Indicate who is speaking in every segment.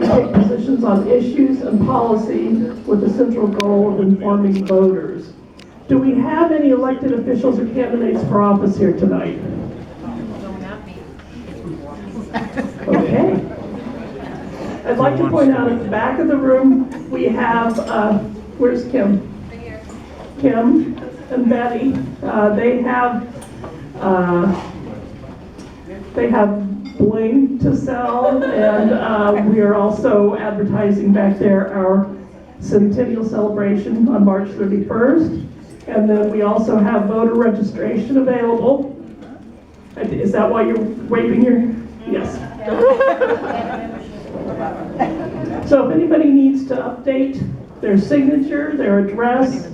Speaker 1: take positions on issues and policy with the central goal of informing voters. Do we have any elected officials or candidates for office here tonight? Okay. I'd like to point out at the back of the room, we have, where's Kim? Kim and Betty. They have bling to sell, and we are also advertising back there our centennial celebration on March 31st. And then we also have voter registration available. Is that why you're waving your? Yes. So if anybody needs to update their signature, their address,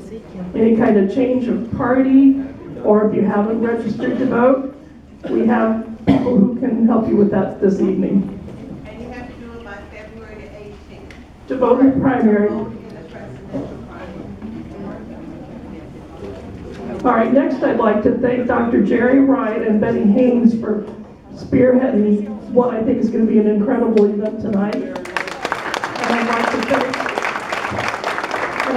Speaker 1: any kind of change of party, or if you haven't registered to vote, we have people who can help you with that this evening.
Speaker 2: And you have to do it by February 18th.
Speaker 1: To vote in the primary. All right, next I'd like to thank Dr. Jerry Wright and Betty Haynes for spearheading what I think is going to be an incredible event tonight. And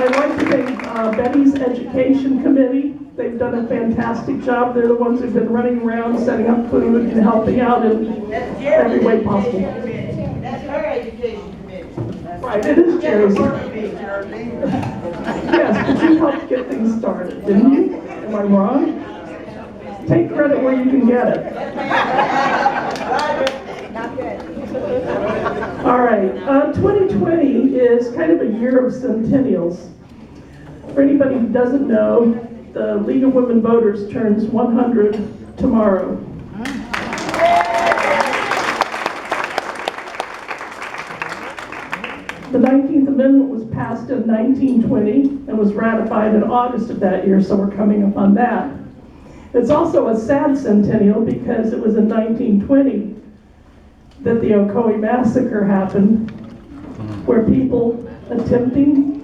Speaker 1: I'd like to thank Betty's Education Committee. They've done a fantastic job. They're the ones who've been running around setting up food and helping out in every way possible.
Speaker 2: That's her education committee.
Speaker 1: Right, it is Jerry's. Yes, but you helped get things started, didn't you? Am I wrong? Take credit where you can get it.
Speaker 2: Not good.
Speaker 1: All right, 2020 is kind of a year of centennials. For anybody who doesn't know, the League of Women Voters turns 100 tomorrow. The 19th Amendment was passed in 1920 and was ratified in August of that year, so we're coming up on that. It's also a sad centennial because it was in 1920 that the Ocoee Massacre happened, where people attempting,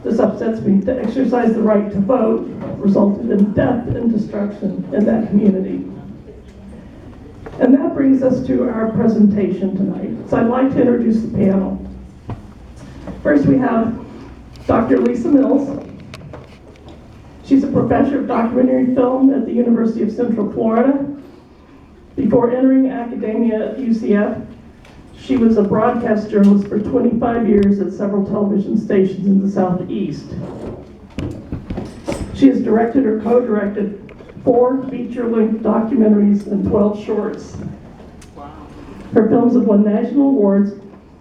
Speaker 1: this upsets me, to exercise the right to vote resulted in death and destruction in that community. And that brings us to our presentation tonight. So I'd like to introduce the panel. First we have Dr. Lisa Mills. She's a professor of documentary film at the University of Central Florida. Before entering academia at UCF, she was a broadcast journalist for 25 years at several television stations in the Southeast. She has directed or co-directed 4 feature-length documentaries and 12 shorts. Her films have won national awards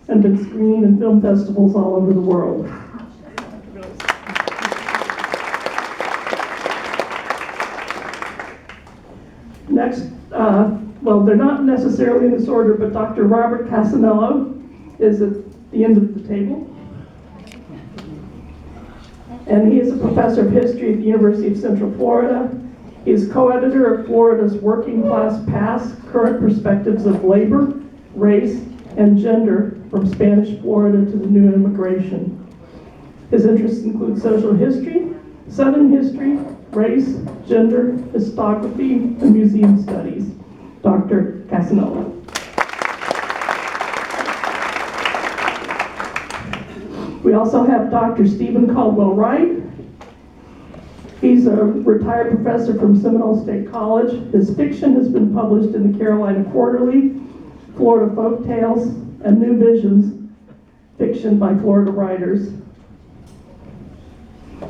Speaker 1: and been screened in film festivals all over the world. Next, well, they're not necessarily in this order, but Dr. Robert Casanello is at the end of the table. And he is a professor of history at the University of Central Florida. He is co-editor of Florida's Working Class Past, Current Perspectives of Labor, Race, and Gender from Spanish Florida to the New Immigration. His interests include social history, Southern history, race, gender, historiography, and museum studies. Dr. Casanello. We also have Dr. Stephen Caldwell Wright. He's a retired professor from Seminole State College. His fiction has been published in the Carolina Quarterly, Florida Folk Tales, and New Visions, fiction by Florida writers.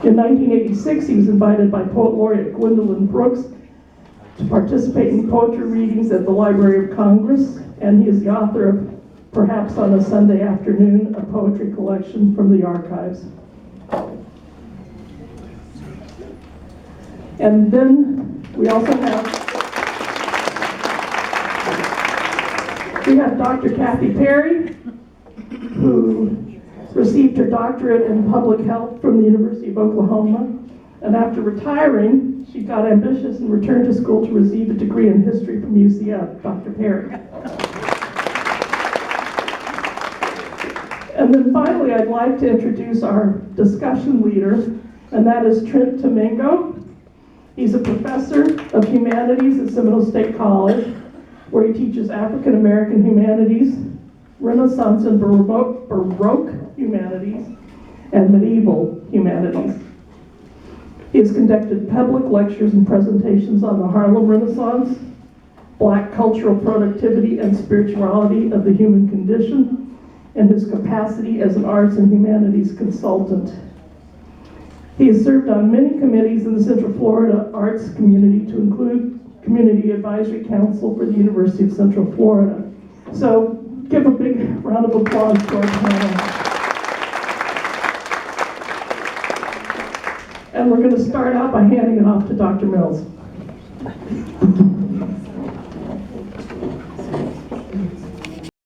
Speaker 1: In 1986, he was invited by Poet Laureate Gwendolyn Brooks to participate in poetry readings at the Library of Congress, and he is the author of Perhaps on a Sunday Afternoon, a poetry collection from the archives. And then we also have Dr. Kathy Perry, who received her doctorate in public health from the University of Oklahoma. And after retiring, she got ambitious and returned to school to receive a degree in history from UCF, Dr. Perry. And then finally, I'd like to introduce our discussion leader, and that is Trent Domingo. He's a professor of humanities at Seminole State College, where he teaches African American humanities, Renaissance and Baroque humanities, and medieval humanities. He has conducted public lectures and presentations on the Harlem Renaissance, Black cultural productivity and spirituality of the human condition, and his capacity as an arts and humanities consultant. He has served on many committees in the Central Florida arts community, to include Community Advisory Council for the University of Central Florida. So give a big round of applause to our panel. And we're going to start out by handing it off to Dr. Mills.